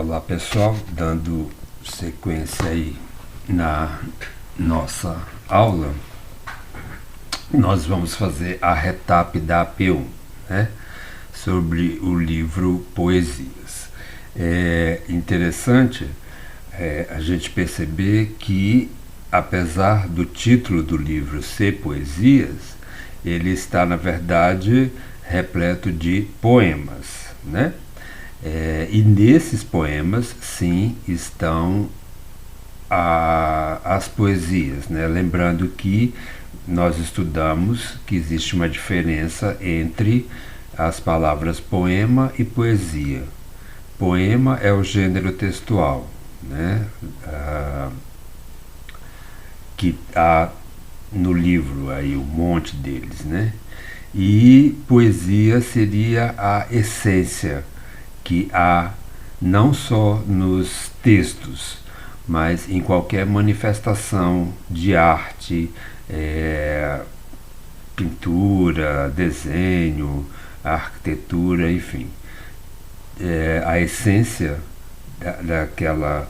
Olá pessoal, dando sequência aí na nossa aula, nós vamos fazer a retap da AP1, né? Sobre o livro Poesias. É interessante a gente perceber que, apesar do título do livro ser Poesias, ele está, na verdade, repleto de poemas, né? E nesses poemas, sim, estão as poesias, né? Lembrando que nós estudamos que existe uma diferença entre as palavras poema e poesia. Poema é o gênero textual, né? Que há no livro aí um monte deles, né? E poesia seria a essência que há não só nos textos, mas em qualquer manifestação de arte, pintura, desenho, arquitetura, enfim. A essência daquela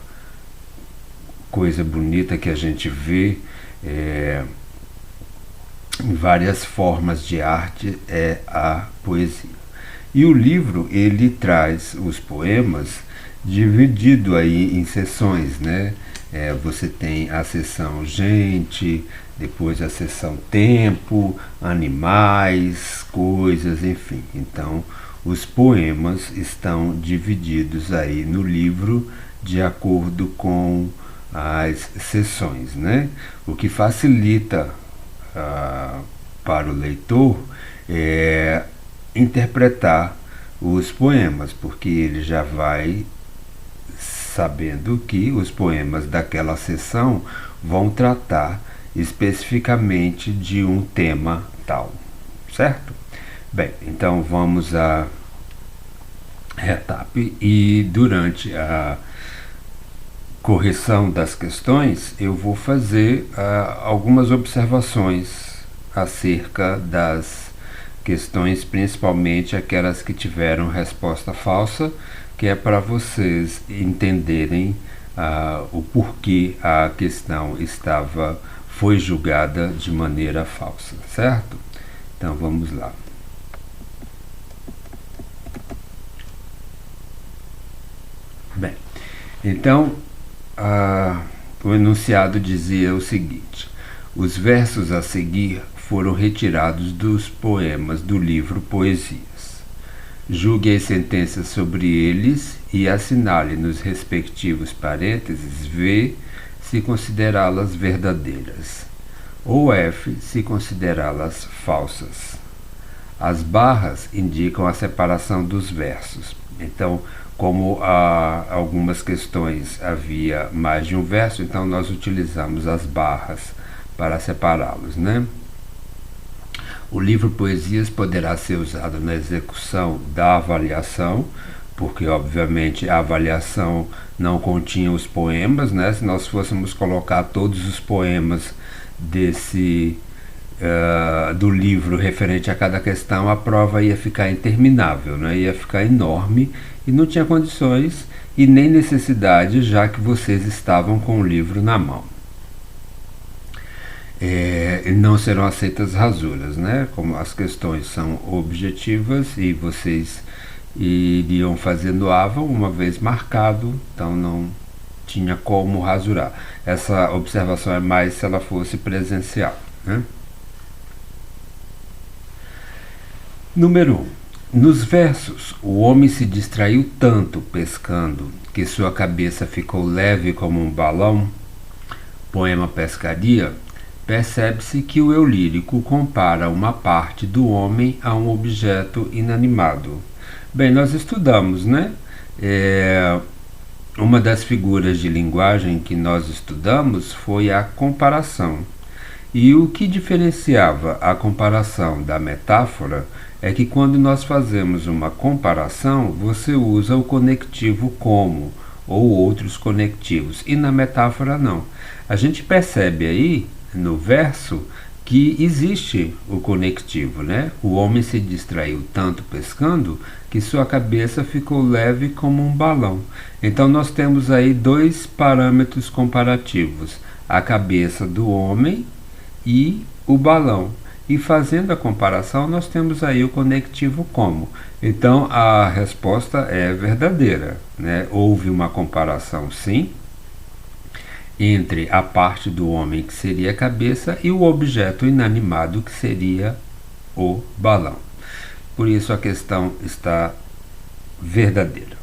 coisa bonita que a gente vê em várias formas de arte é a poesia. E o livro, ele traz os poemas dividido aí em seções, né? Você tem a seção gente, depois a seção tempo, animais, coisas, enfim. Então, os poemas estão divididos aí no livro de acordo com as seções, né? O que facilita para o leitor interpretar os poemas, porque ele já vai sabendo que os poemas daquela seção vão tratar especificamente de um tema tal, certo? Bem, então vamos à retap e durante a correção das questões eu vou fazer algumas observações acerca das questões, principalmente aquelas que tiveram resposta falsa, que é para vocês entenderem o porquê a questão foi julgada de maneira falsa, certo? Então vamos lá. Bem, então o enunciado dizia o seguinte: os versos a seguir foram retirados dos poemas do livro Poesias. Julgue as sentenças sobre eles e assinale nos respectivos parênteses V se considerá-las verdadeiras, ou F se considerá-las falsas. As barras indicam a separação dos versos. Então, como algumas questões havia mais de um verso, então nós utilizamos as barras para separá-los, né? O livro Poesias poderá ser usado na execução da avaliação, porque obviamente a avaliação não continha os poemas, né? Se nós fôssemos colocar todos os poemas do livro referente a cada questão, a prova ia ficar interminável, né? Ia ficar enorme e não tinha condições e nem necessidade, já que vocês estavam com o livro na mão. Não serão aceitas rasuras, né? Como as questões são objetivas e vocês iriam fazer no AVA uma vez marcado, então não tinha como rasurar. Essa observação é mais se ela fosse presencial, né? Número 1. Nos versos, o homem se distraiu tanto pescando que sua cabeça ficou leve como um balão. Poema Pescaria. Percebe-se que o eu lírico compara uma parte do homem a um objeto inanimado. Bem, nós estudamos, né? Uma das figuras de linguagem que nós estudamos foi a comparação. E o que diferenciava a comparação da metáfora é que quando nós fazemos uma comparação, você usa o conectivo como ou outros conectivos, e na metáfora não. A gente percebe aí no verso que existe o conectivo, né? O homem se distraiu tanto pescando que sua cabeça ficou leve como um balão. Então nós temos aí dois parâmetros comparativos: a cabeça do homem e o balão. E fazendo a comparação, nós temos aí o conectivo como. Então a resposta é verdadeira, né? Houve uma comparação, sim, entre a parte do homem, que seria a cabeça, e o objeto inanimado, que seria o balão. Por isso a questão está verdadeira.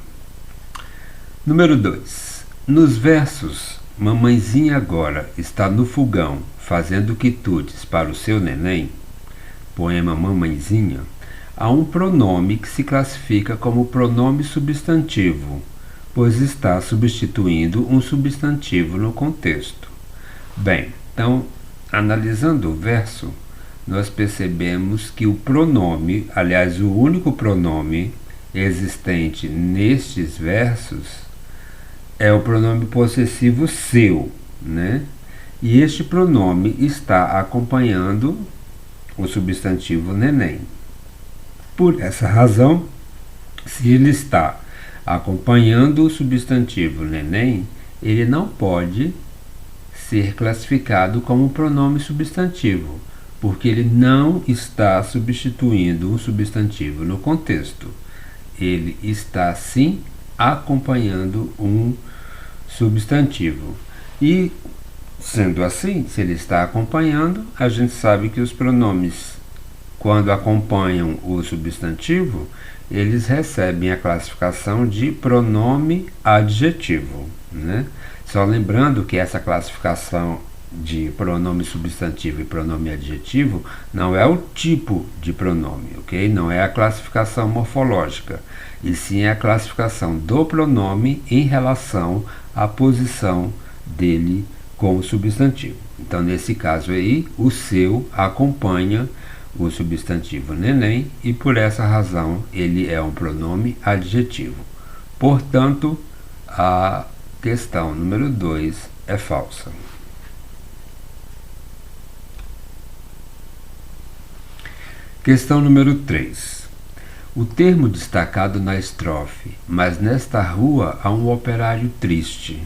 Número 2. Nos versos "Mamãezinha agora está no fogão fazendo quitutes para o seu neném", poema Mamãezinha, há um pronome que se classifica como pronome substantivo, pois está substituindo um substantivo no contexto. Bem, então, analisando o verso, nós percebemos que o pronome, aliás, o único pronome existente nestes versos é o pronome possessivo seu, né? E este pronome está acompanhando o substantivo neném. Por essa razão, se ele está acompanhando o substantivo neném, ele não pode ser classificado como pronome substantivo, porque ele não está substituindo um substantivo no contexto. Ele está sim acompanhando um substantivo. E, sendo assim, se ele está acompanhando, a gente sabe que os pronomes, quando acompanham o substantivo, eles recebem a classificação de pronome adjetivo, né? Só lembrando que essa classificação de pronome substantivo e pronome adjetivo não é o tipo de pronome, ok? Não é a classificação morfológica, e sim a classificação do pronome em relação à posição dele com o substantivo. Então, nesse caso aí, o seu acompanha o substantivo neném e, por essa razão, ele é um pronome adjetivo. Portanto, a questão número 2 é falsa. Questão número 3. O termo destacado na estrofe "Mas nesta rua há um operário triste.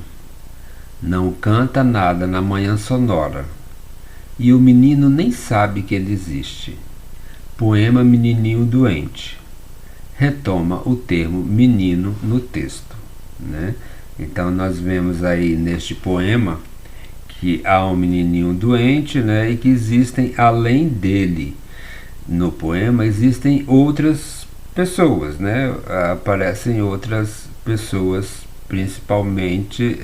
Não canta nada na manhã sonora. E o menino nem sabe que ele existe", poema Menininho Doente, retoma o termo menino no texto, né? Então nós vemos aí neste poema que há um menininho doente, né? E que existem, além dele, no poema existem outras pessoas, né? Aparecem outras pessoas, principalmente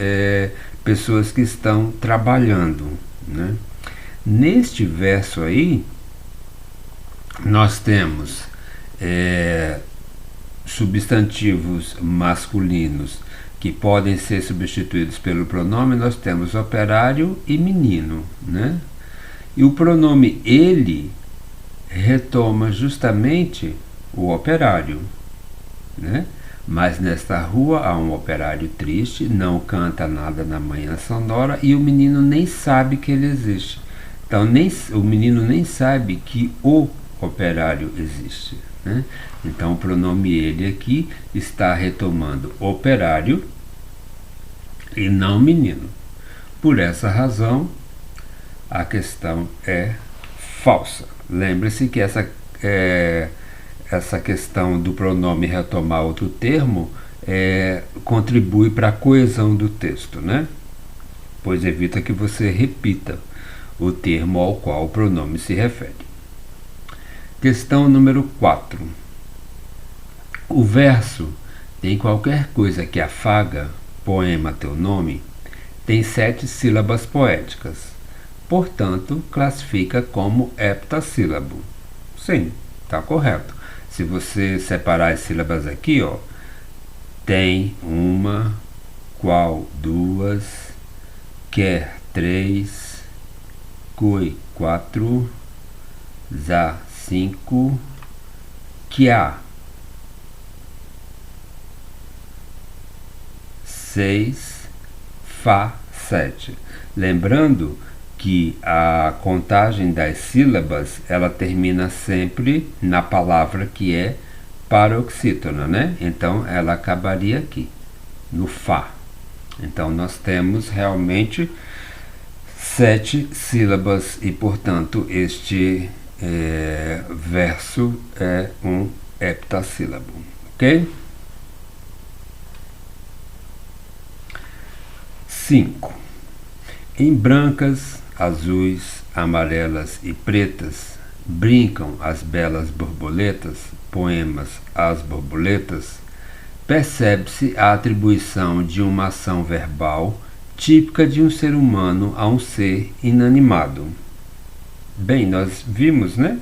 pessoas que estão trabalhando, né? Neste verso aí, nós temos substantivos masculinos que podem ser substituídos pelo pronome. Nós temos operário e menino, né? E o pronome ele retoma justamente o operário, né? Mas nesta rua há um operário triste, não canta nada na manhã sonora, e o menino nem sabe que ele existe. Então o menino nem sabe que o operário existe, né? Então o pronome ele aqui está retomando operário e não menino. Por essa razão, a questão é falsa. Lembre-se que essa questão do pronome retomar outro termo contribui para a coesão do texto, né? Pois evita que você repita o termo ao qual o pronome se refere. Questão número 4. O verso "Tem qualquer coisa que afaga, poema teu nome", tem 7 sílabas poéticas. Portanto, classifica como heptassílabo. Sim, está correto. Se você separar as sílabas aqui, ó, tem uma, qual, duas, quer, 3, coi, 4, za, 5, que há 6, Fá 7. Lembrando que a contagem das sílabas ela termina sempre na palavra que é paroxítona, né? Então ela acabaria aqui, no Fá. Então nós temos realmente 7 sílabas e, portanto, este verso é um heptassílabo, ok? 5. Em brancas, azuis, amarelas e pretas brincam as belas borboletas, poemas As Borboletas, percebe-se a atribuição de uma ação verbal típica de um ser humano a um ser inanimado. Bem, nós vimos, né?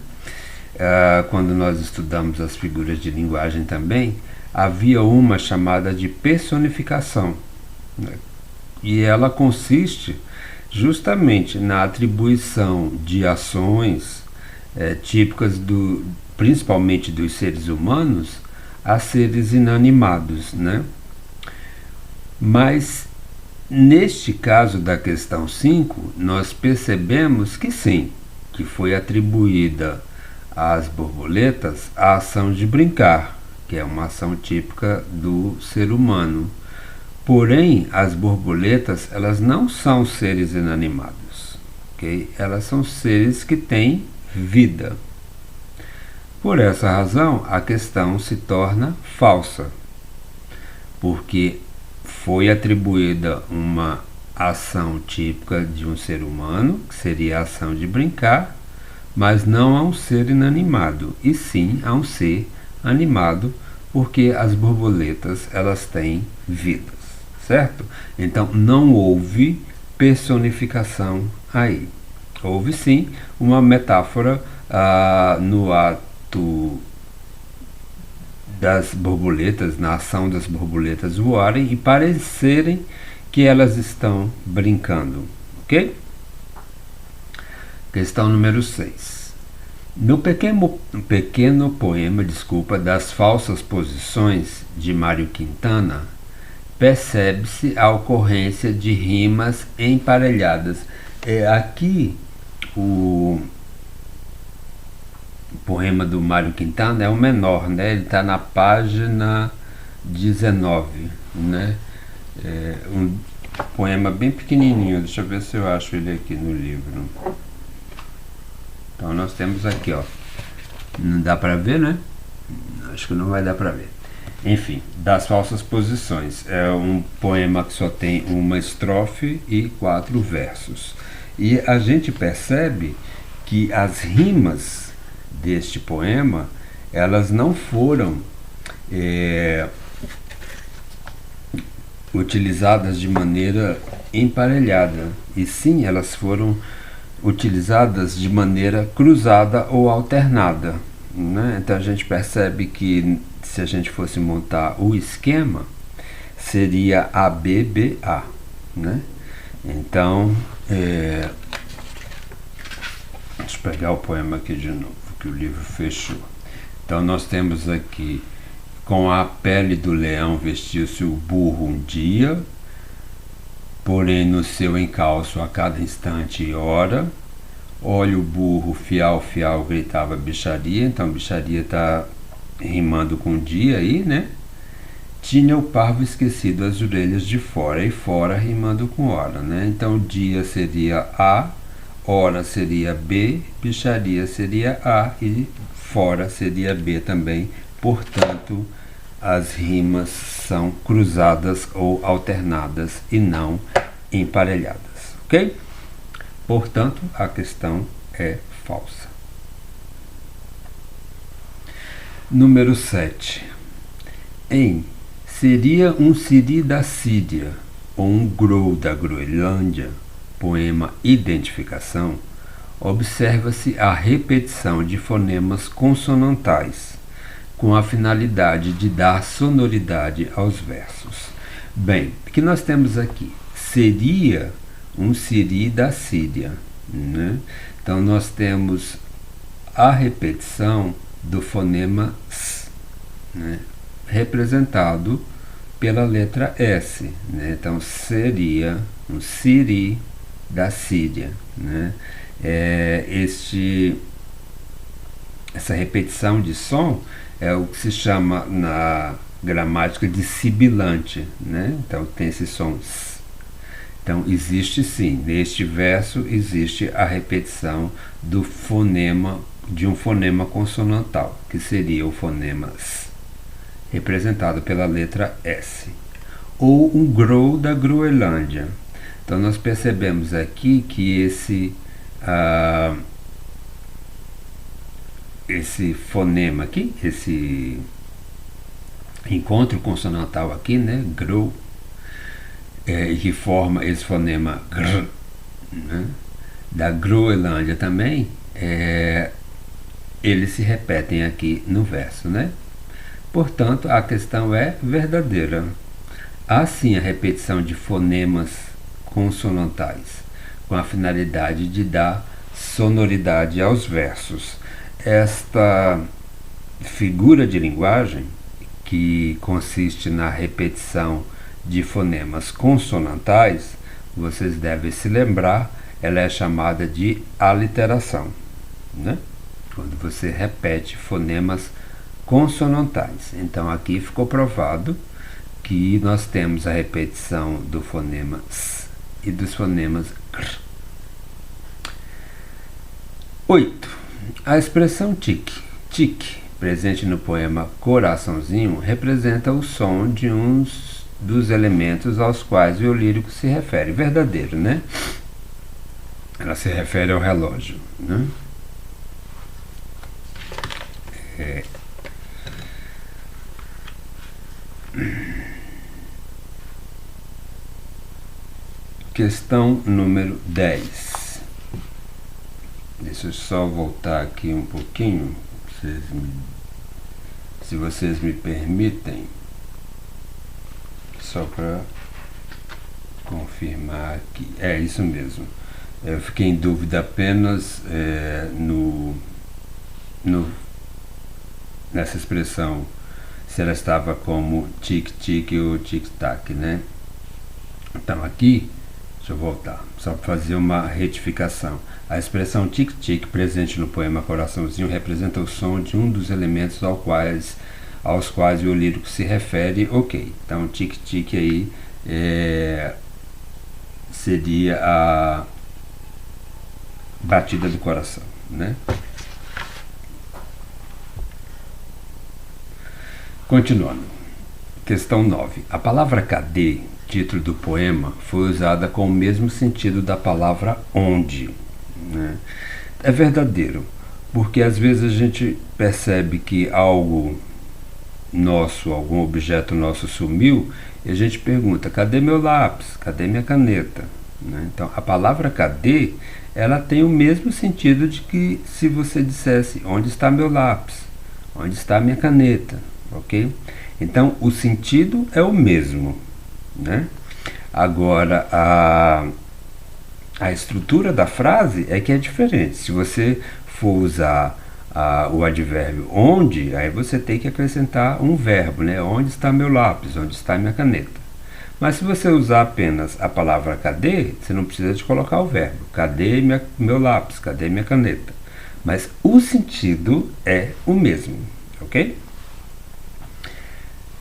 Quando nós estudamos as figuras de linguagem também, havia uma chamada de personificação, né? E ela consiste justamente na atribuição de ações típicas principalmente dos seres humanos a seres inanimados, né? Mas neste caso da questão 5, nós percebemos que sim, que foi atribuída às borboletas a ação de brincar, que é uma ação típica do ser humano. Porém, as borboletas, elas não são seres inanimados, ok? Elas são seres que têm vida. Por essa razão, a questão se torna falsa, porque foi atribuída uma ação típica de um ser humano, que seria a ação de brincar, mas não a um ser inanimado, e sim a um ser animado, porque as borboletas, elas têm vidas, certo? Então não houve personificação aí. Houve sim uma metáfora no ato das borboletas, na ação das borboletas voarem e parecerem que elas estão brincando, ok? Questão número 6. No pequeno poema, das falsas posições de Mário Quintana, percebe-se a ocorrência de rimas emparelhadas. Aqui o poema do Mário Quintana é o menor, né? Ele está na página 19, né? Um poema bem pequenininho. Deixa eu ver se eu acho ele aqui no livro. Então nós temos aqui, ó. Não dá para ver, né? Acho que não vai dar para ver. Enfim, das falsas posições. É um poema que só tem uma estrofe e 4 versos. E a gente percebe que as rimas deste poema, elas não foram utilizadas de maneira emparelhada, e sim elas foram utilizadas de maneira cruzada ou alternada, né? Então a gente percebe que se a gente fosse montar o esquema, seria ABBA, né? Então, deixa eu pegar o poema aqui de novo, que o livro fechou. Então nós temos aqui: com a pele do leão vestiu-se o burro um dia, porém no seu encalço a cada instante e hora. Olha o burro, fial, fial, gritava bicharia. Então bicharia está rimando com dia aí, né? Tinha o parvo esquecido as orelhas de fora, e fora rimando com hora, né? Então dia seria A, hora seria B, bicharia seria A e fora seria B também. Portanto, as rimas são cruzadas ou alternadas e não emparelhadas, ok? Portanto, a questão é falsa. Número 7. Seria um siri da Síria ou um grou da Groenlândia, poema Identificação, observa-se a repetição de fonemas consonantais, com a finalidade de dar sonoridade aos versos. Bem, o que nós temos aqui? Seria um siri da Síria, né? Então nós temos a repetição do fonema S, né? Representado pela letra S, né? Então seria um siri da Síria, né? Essa repetição de som é o que se chama na gramática de sibilante, né? Então tem esse som s. Então existe sim, neste verso existe a repetição do fonema, de um fonema consonantal, que seria o fonema s, representado pela letra S, ou um grow da Groenlândia. Então nós percebemos aqui que esse fonema aqui, esse encontro consonantal aqui, né, grow, que forma esse fonema gr, né, da Groenlândia também, eles se repetem aqui no verso, né? Portanto, a questão é verdadeira. Há sim a repetição de fonemas consonantais, com a finalidade de dar sonoridade aos versos. Esta figura de linguagem, que consiste na repetição de fonemas consonantais, vocês devem se lembrar, ela é chamada de aliteração, né? Quando você repete fonemas consonantais. Então aqui ficou provado que nós temos a repetição do fonema s e dos fonemas gr. 8. A expressão tique, presente no poema Coraçãozinho, representa o som de uns dos elementos aos quais o eu lírico se refere. Verdadeiro, né? Ela se refere ao relógio, né? Questão número 10. Deixa eu só voltar aqui um pouquinho, se vocês me permitem, só para confirmar aqui. É isso mesmo. Eu fiquei em dúvida apenas nessa expressão, se ela estava como tic-tic ou tic-tac, né? Então aqui, deixa eu voltar, só para fazer uma retificação. A expressão tic-tic presente no poema Coraçãozinho representa o som de um dos elementos aos quais o lírico se refere. Ok, então tic-tic aí seria a batida do coração, né? Continuando. Questão 9. A palavra cadê, título do poema, foi usada com o mesmo sentido da palavra onde, né? É verdadeiro, porque às vezes a gente percebe que algo nosso, algum objeto nosso sumiu, e a gente pergunta, cadê meu lápis? Cadê minha caneta? Né? Então, a palavra cadê, ela tem o mesmo sentido de que se você dissesse, onde está meu lápis? Onde está minha caneta? Ok? Então, o sentido é o mesmo, né? Agora, a estrutura da frase é que é diferente. Se você for usar o advérbio onde, aí você tem que acrescentar um verbo, né? Onde está meu lápis? Onde está minha caneta? Mas se você usar apenas a palavra cadê, você não precisa de colocar o verbo. Cadê meu lápis? Cadê minha caneta? Mas o sentido é o mesmo, ok?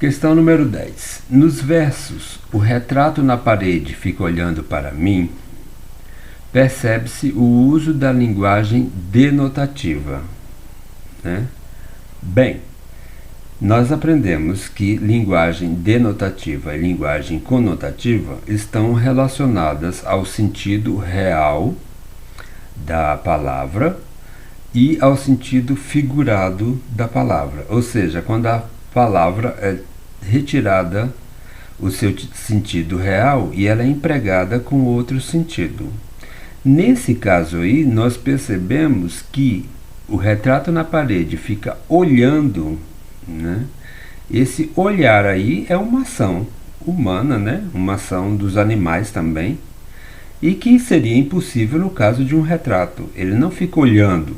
Questão número 10. Nos versos, o retrato na parede fica olhando para mim, percebe-se o uso da linguagem denotativa, né? Bem, nós aprendemos que linguagem denotativa e linguagem conotativa estão relacionadas ao sentido real da palavra e ao sentido figurado da palavra. Ou seja, quando a palavra é retirada o seu sentido real e ela é empregada com outro sentido. Nesse caso aí, nós percebemos que o retrato na parede fica olhando, né? Esse olhar aí é uma ação humana, né? Uma ação dos animais também, e que seria impossível no caso de um retrato. Ele não fica olhando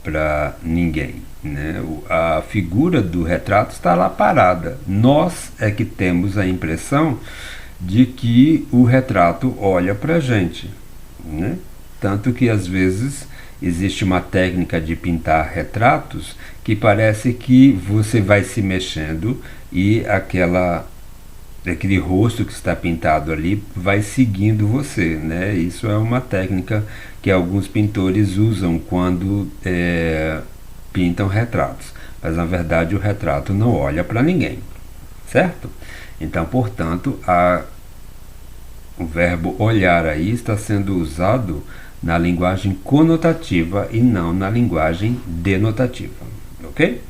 para ninguém, né? A figura do retrato está lá parada. Nós é que temos a impressão de que o retrato olha para a gente, né? Tanto que às vezes existe uma técnica de pintar retratos que parece que você vai se mexendo e aquele rosto que está pintado ali vai seguindo você, né? Isso é uma técnica que alguns pintores usam quando pintam retratos, mas na verdade o retrato não olha para ninguém, certo? Então, portanto, o verbo olhar aí está sendo usado na linguagem conotativa e não na linguagem denotativa, ok?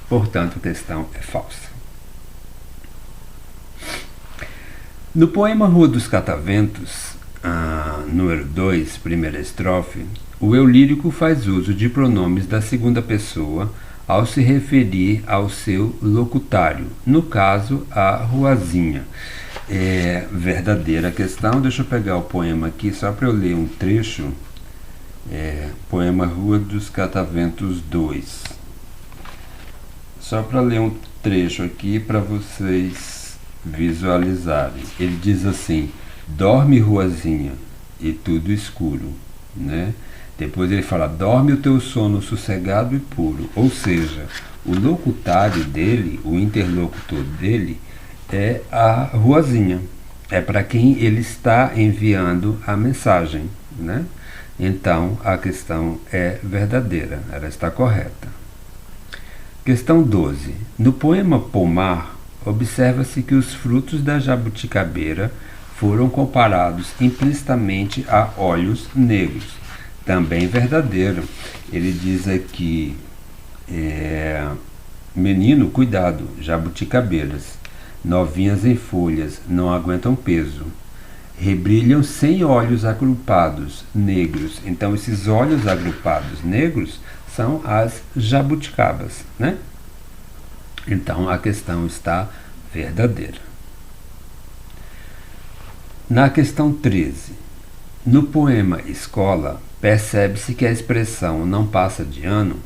Portanto, a questão é falsa. No poema Rua dos Cataventos, número 2, primeira estrofe, o eu lírico faz uso de pronomes da segunda pessoa ao se referir ao seu locutário, no caso, a Ruazinha. É verdadeira questão. Deixa eu pegar o poema aqui só para eu ler um trecho. Poema Rua dos Cataventos 2. Só para ler um trecho aqui para vocês visualizarem. Ele diz assim: dorme, Ruazinha, e tudo escuro, né? Depois ele fala: dorme o teu sono sossegado e puro. Ou seja, o locutário dele, o interlocutor dele, é a Ruazinha. É para quem ele está enviando a mensagem, né? Então, a questão é verdadeira, ela está correta. Questão 12. No poema Pomar, observa-se que os frutos da jabuticabeira foram comparados implicitamente a olhos negros. Também verdadeiro. Ele diz aqui: menino, cuidado, jabuticabeiras, novinhas em folhas, não aguentam peso. Rebrilham sem olhos agrupados, negros. Então, esses olhos agrupados negros são as jabuticabas, né? Então, a questão está verdadeira. Na questão 13, no poema Escola, percebe-se que a expressão não passa de ano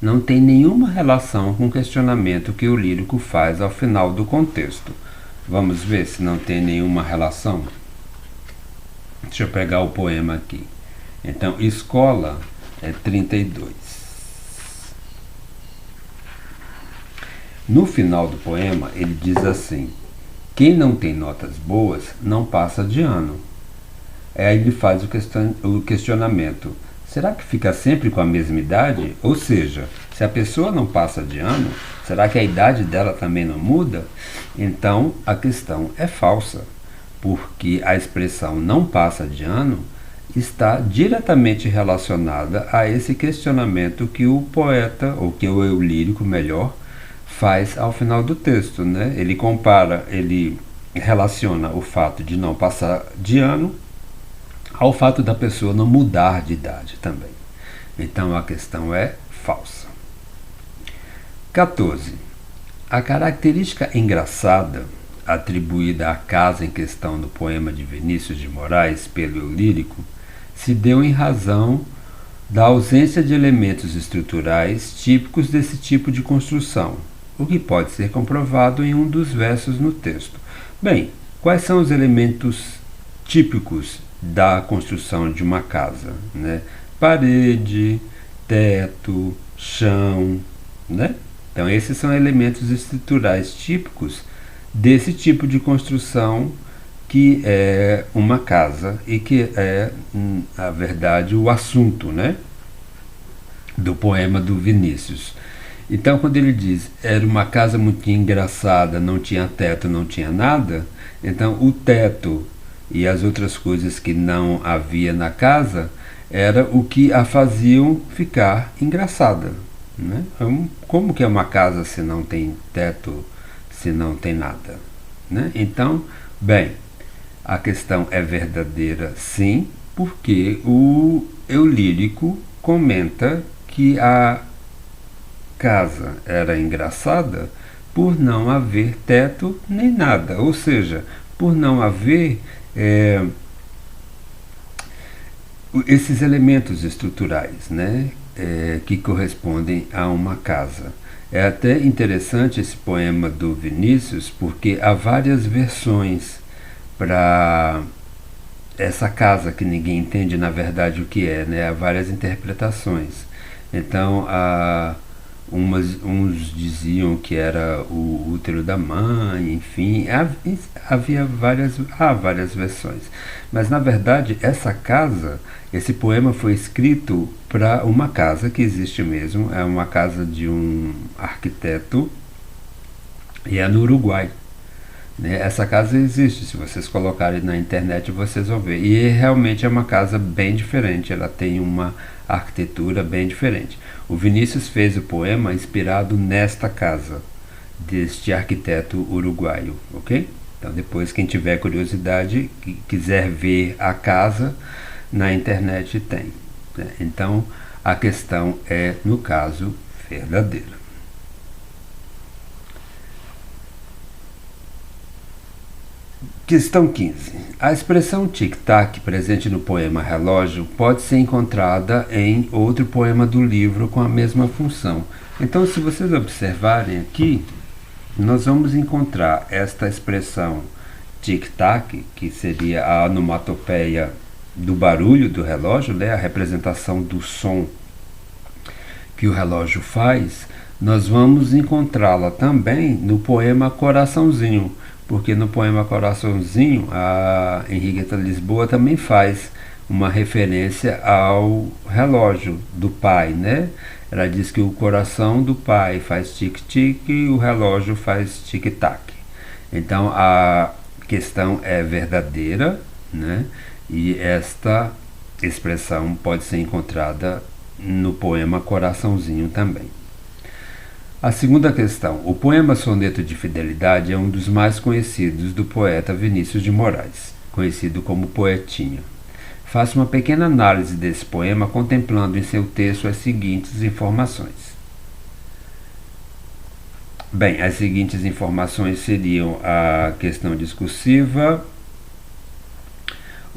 não tem nenhuma relação com o questionamento que o lírico faz ao final do contexto. Vamos ver se não tem nenhuma relação? Deixa eu pegar o poema aqui. Então, Escola é 32. No final do poema, ele diz assim: quem não tem notas boas não passa de ano. Aí ele faz o questionamento: será que fica sempre com a mesma idade? Ou seja, se a pessoa não passa de ano, será que a idade dela também não muda? Então, a questão é falsa, porque a expressão não passa de ano está diretamente relacionada a esse questionamento que o poeta, ou que o eu lírico, melhor, faz ao final do texto, né? Ele relaciona o fato de não passar de ano ao fato da pessoa não mudar de idade também. Então a questão é falsa. 14. A característica engraçada atribuída à casa em questão no poema de Vinícius de Moraes pelo eu lírico se deu em razão da ausência de elementos estruturais típicos desse tipo de construção, o que pode ser comprovado em um dos versos no texto. Bem, quais são os elementos típicos da construção de uma casa, né? Parede, teto, chão, né? Então esses são elementos estruturais típicos desse tipo de construção que é uma casa e que é, na verdade, o assunto, né, do poema do Vinícius. Então, quando ele diz era uma casa muito engraçada, não tinha teto, não tinha nada, então o teto e as outras coisas que não havia na casa era o que a faziam ficar engraçada, né? Como que é uma casa se não tem teto, se não tem nada, né? Então, bem, a questão é verdadeira, sim, porque o eu lírico comenta que a casa era engraçada por não haver teto nem nada, ou seja, por não haver esses elementos estruturais, né, que correspondem a uma casa. É até interessante esse poema do Vinícius, porque há várias versões para essa casa que ninguém entende na verdade o que é, né? Há várias interpretações. Então, uns diziam que era o útero da mãe, enfim, há várias versões. Mas na verdade, esse poema foi escrito para uma casa que existe mesmo, é uma casa de um arquiteto e é no Uruguai. Né? Essa casa existe, se vocês colocarem na internet vocês vão ver. E realmente é uma casa bem diferente, ela tem uma arquitetura bem diferente. O Vinícius fez o poema inspirado nesta casa, deste arquiteto uruguaio, ok? Então depois quem tiver curiosidade, quiser ver a casa, na internet tem. Né? Então a questão é, no caso, verdadeira. Questão 15. A expressão tic-tac presente no poema Relógio pode ser encontrada em outro poema do livro com a mesma função. Então, se vocês observarem aqui, nós vamos encontrar esta expressão tic-tac, que seria a onomatopeia do barulho do relógio, né, a representação do som que o relógio faz. Nós vamos encontrá-la também no poema Coraçãozinho, porque no poema Coraçãozinho a Henriqueta Lisboa também faz uma referência ao relógio do pai, né? Ela diz que o coração do pai faz tic-tic e o relógio faz tic-tac. Então a questão é verdadeira, né? E esta expressão pode ser encontrada no poema Coraçãozinho também. A segunda questão. O poema Soneto de Fidelidade é um dos mais conhecidos do poeta Vinícius de Moraes, conhecido como Poetinha. Faça uma pequena análise desse poema contemplando em seu texto as seguintes informações. Bem, as seguintes informações seriam a questão discursiva,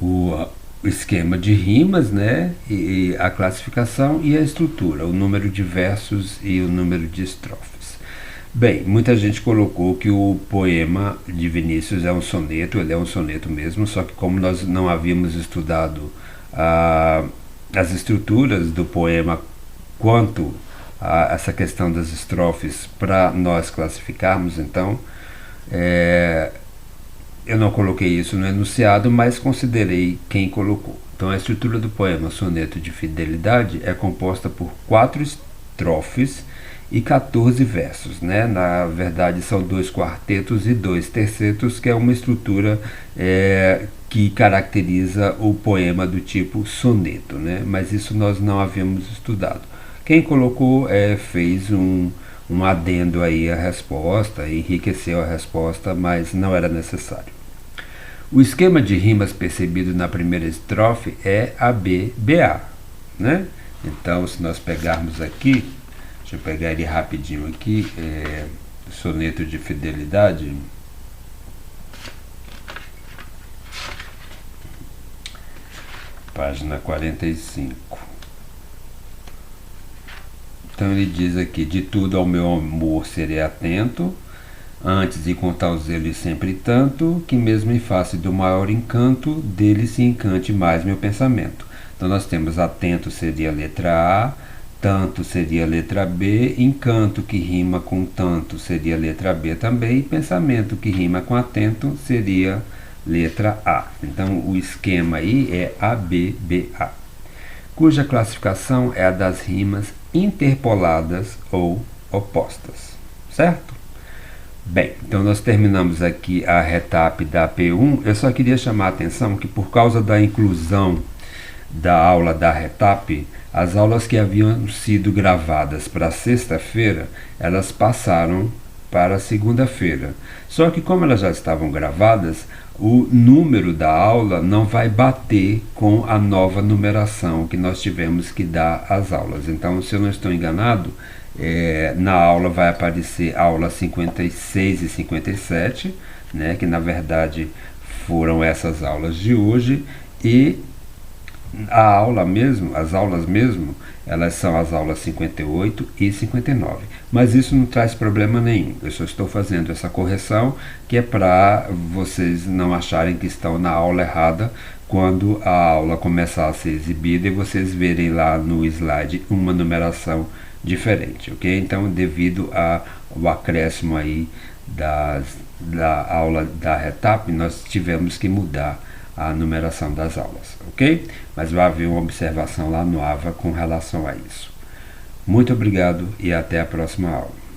o esquema de rimas, né, e a classificação e a estrutura, o número de versos e o número de estrofes. Bem, muita gente colocou que o poema de Vinícius é um soneto, ele é um soneto mesmo, só que como nós não havíamos estudado as estruturas do poema quanto a essa questão das estrofes para nós classificarmos, então eu não coloquei isso no enunciado, mas considerei quem colocou. Então a estrutura do poema Soneto de Fidelidade é composta por 4 estrofes e 14 versos, né? Na verdade são 2 quartetos e 2 tercetos, que é uma estrutura que caracteriza o poema do tipo soneto, né? Mas isso nós não havíamos estudado. Quem colocou fez um adendo aí à resposta, enriqueceu a resposta, mas não era necessário. O esquema de rimas percebido na primeira estrofe é ABBA, né? Então, se nós pegarmos aqui, deixa eu pegar ele rapidinho aqui, Soneto de Fidelidade. Página 45. Então ele diz aqui: de tudo ao meu amor serei atento, antes de contar o zelo e sempre tanto, que mesmo em face do maior encanto, dele se encante mais meu pensamento. Então nós temos atento seria a letra A, tanto seria a letra B, encanto que rima com tanto seria a letra B também, e pensamento que rima com atento seria letra A. Então o esquema aí é ABBA, cuja classificação é a das rimas interpoladas ou opostas, certo? Bem, então nós terminamos aqui a retap da P1. Eu só queria chamar a atenção que por causa da inclusão da aula da retap, as aulas que haviam sido gravadas para sexta-feira, elas passaram para segunda-feira. Só que como elas já estavam gravadas, o número da aula não vai bater com a nova numeração que nós tivemos que dar às aulas. Então, se eu não estou enganado, na aula vai aparecer aula 56 e 57, né, que na verdade foram essas aulas de hoje, e a aula mesmo, as aulas mesmo, elas são as aulas 58 e 59. Mas isso não traz problema nenhum. Eu só estou fazendo essa correção, que é para vocês não acharem que estão na aula errada, quando a aula começar a ser exibida e vocês verem lá no slide uma numeração diferente, ok? Então, devido ao acréscimo aí da aula da Retap, nós tivemos que mudar a numeração das aulas, ok? Mas vai haver uma observação lá no AVA com relação a isso. Muito obrigado e até a próxima aula.